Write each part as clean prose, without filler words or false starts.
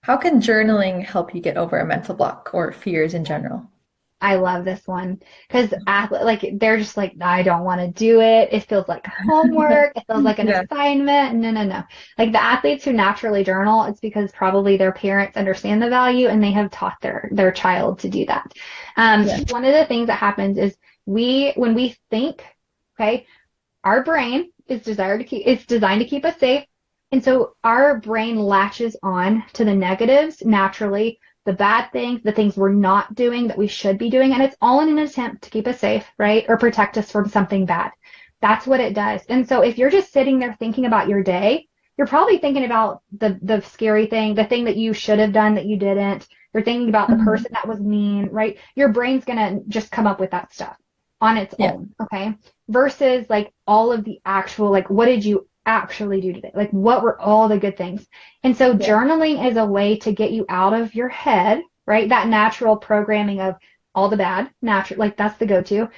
How can journaling help you get over a mental block or fears in general? I love this one because like they're just like, I don't want to do it. It feels like homework. It feels like an Yeah. assignment. No, no, no. Like the athletes who naturally journal, it's because probably their parents understand the value and they have taught their child to do that. Yeah. One of the things that happens is when we think, okay, our brain it's designed to keep us safe. And so our brain latches on to the negatives naturally, the bad things, the things we're not doing that we should be doing. And it's all in an attempt to keep us safe, right? Or protect us from something bad. That's what it does. And so if you're just sitting there thinking about your day, you're probably thinking about the scary thing, the thing that you should have done that you didn't. You're thinking about the Mhm. person that was mean, right? Your brain's going to just come up with that stuff on its Yeah. own. Okay. Versus like all of the actual, like, what did you actually do today? Like, what were all the good things? And so Yeah. journaling is a way to get you out of your head, right? That natural programming of all the bad, natural, like that's the go-to.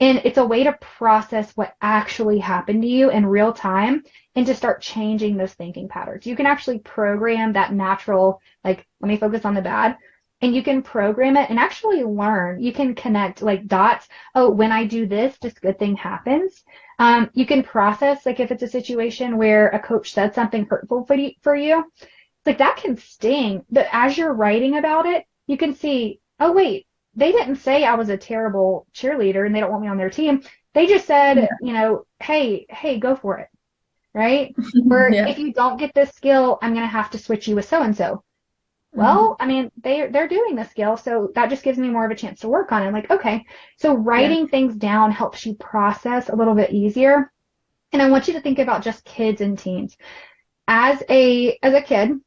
And it's a way to process what actually happened to you in real time and to start changing those thinking patterns. You can actually program that natural, like, let me focus on the bad. And you can program it and actually learn. You can connect like dots. Oh, when I do this, this good thing happens. You can process, like if it's a situation where a coach said something hurtful for you, like that can sting. But as you're writing about it, you can see, oh, wait, they didn't say I was a terrible cheerleader and they don't want me on their team. They just said, Yeah. hey, go for it. Right. Or Yeah. if you don't get this skill, I'm going to have to switch you with so and so. Mhm. Well, I mean, they're doing the skill, so that just gives me more of a chance to work on it. I'm like, okay. So Yeah. writing things down helps you process a little bit easier. And I want you to think about just kids and teens. As a kid,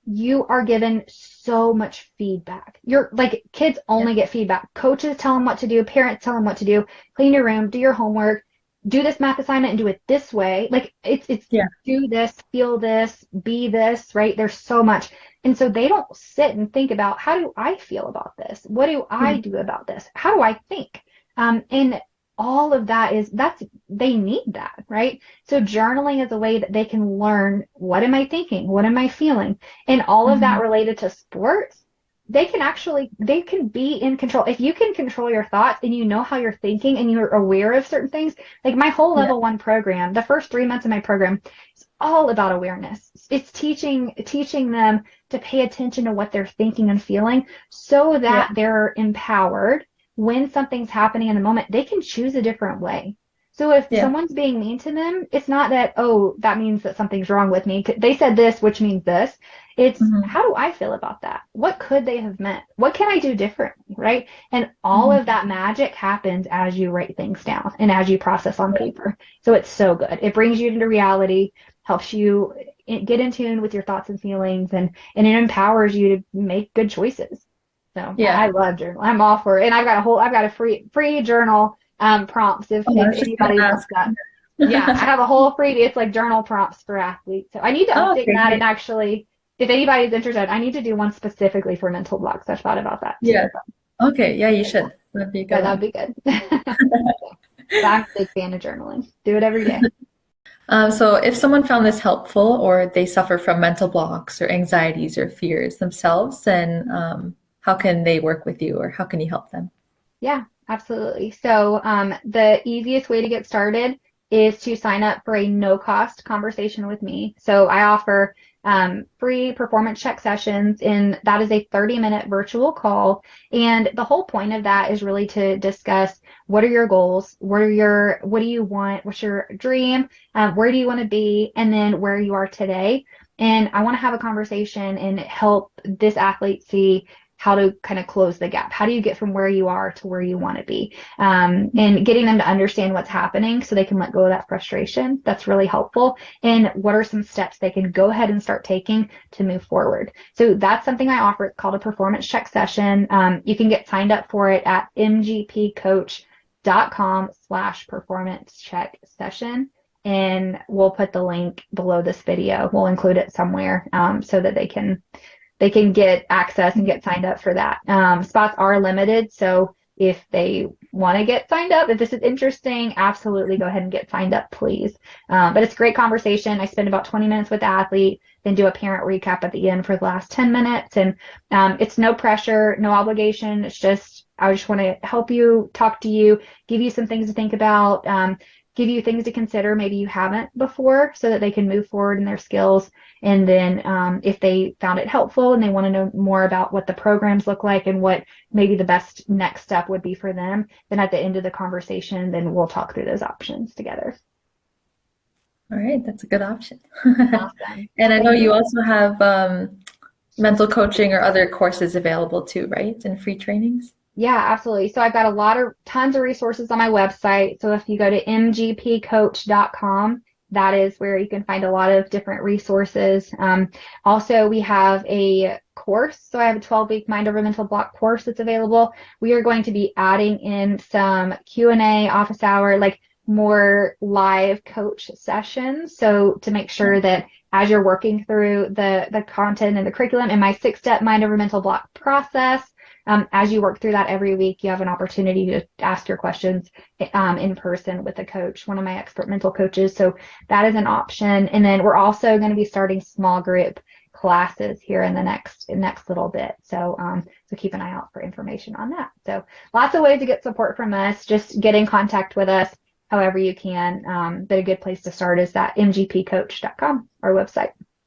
you are given so much feedback. You're like kids Yeah. only get feedback. Coaches tell them what to do, parents tell them what to do. Clean your room, do your homework, do this math assignment and do it this way. Like it's Yeah. do this, feel this, be this, right? There's so much. And so they don't sit and think about how do I feel about this? What do I Yeah. do about this? How do I think? And all of that is that's they need that, right? So journaling is a way that they can learn what am I thinking? What am I feeling? And all of that Mhm. related to sports, they can be in control. If you can control your thoughts and you know how you're thinking and you're aware of certain things, like my whole Yeah. level 1 program, the first 3 months of my program, is all about awareness. It's teaching them to pay attention to what they're thinking and feeling so Yeah. that they're empowered when something's happening in the moment, they can choose a different way. So if Yeah. someone's being mean to them, it's not that, oh, that means that something's wrong with me. They said this, which means this. It's Mhm. how do I feel about that? What could they have meant? What can I do differently? Right. And all of Mhm. that magic happens as you write things down and as you process on paper. So it's so good. It brings you into reality, helps you get in tune with your thoughts and feelings, and it empowers you to make good choices. So I Yeah. love journal. I'm all for it. And I've got a free journal prompts Oh, I if was just gonna anybody wants ask. that. Yeah, I have a whole freebie. It's like journal prompts for athletes. So I need to Oh, update okay, that and great. actually, if anybody's interested, I need to do one specifically for mental blocks. I've thought about that too. Yeah. Okay. Yeah, you should. That'd be a good Yeah, that'd one. be good. But I'm a big fan of journaling. Do it every day. So if someone found this helpful or they suffer from mental blocks or anxieties or fears themselves, then how can they work with you or how can you help them? Yeah, absolutely. So, the easiest way to get started is to sign up for a no cost conversation with me. So, I offer free performance check sessions, and that is a 30-minute virtual call. And the whole point of that is really to discuss what are your goals, what do you want, what's your dream, where do you want to be, and then where you are today. And I want to have a conversation and help this athlete see how to kind of close the gap. How do you get from where you are to where you want to be? And getting them to understand what's happening so they can let go of that frustration. That's really helpful. And what are some steps they can go ahead and start taking to move forward? So that's something I offer. It's called a performance check session. You can get signed up for it at mgpcoach.com/performance check session. And we'll put the link below this video. We'll include it somewhere so that they can get access and get signed up for that. Spots are limited, so if they want to get signed up, if this is interesting, absolutely go ahead and get signed up, please. But it's a great conversation. I spend about 20 minutes with the athlete, then do a parent recap at the end for the last 10 minutes. And it's no pressure, no obligation. It's just, I just want to help you, talk to you, give you some things to think about, give you things to consider maybe you haven't before, so that they can move forward in their skills. And then if they found it helpful and they want to know more about what the programs look like and what maybe the best next step would be for them, then at the end of the conversation, then we'll talk through those options together. All right, that's a good option. Awesome. And Well, I know thank you. you also have mental coaching or other courses available too, right? And free trainings. Yeah, absolutely. So I've got tons of resources on my website. So if you go to mgpcoach.com, that is where you can find a lot of different resources. Also, we have a course. So I have a 12-week Mind Over Mental Block course that's available. We are going to be adding in some Q&A, office hour, like more live coach sessions. So to make sure that as you're working through the content and the curriculum in my 6-step Mind Over Mental Block process, as you work through that every week, you have an opportunity to ask your questions in person with a coach, one of my expert mental coaches. So that is an option. And then we're also going to be starting small group classes here in the next little bit. So so keep an eye out for information on that. So lots of ways to get support from us. Just get in contact with us however you can. But a good place to start is that mgpcoach.com, our website.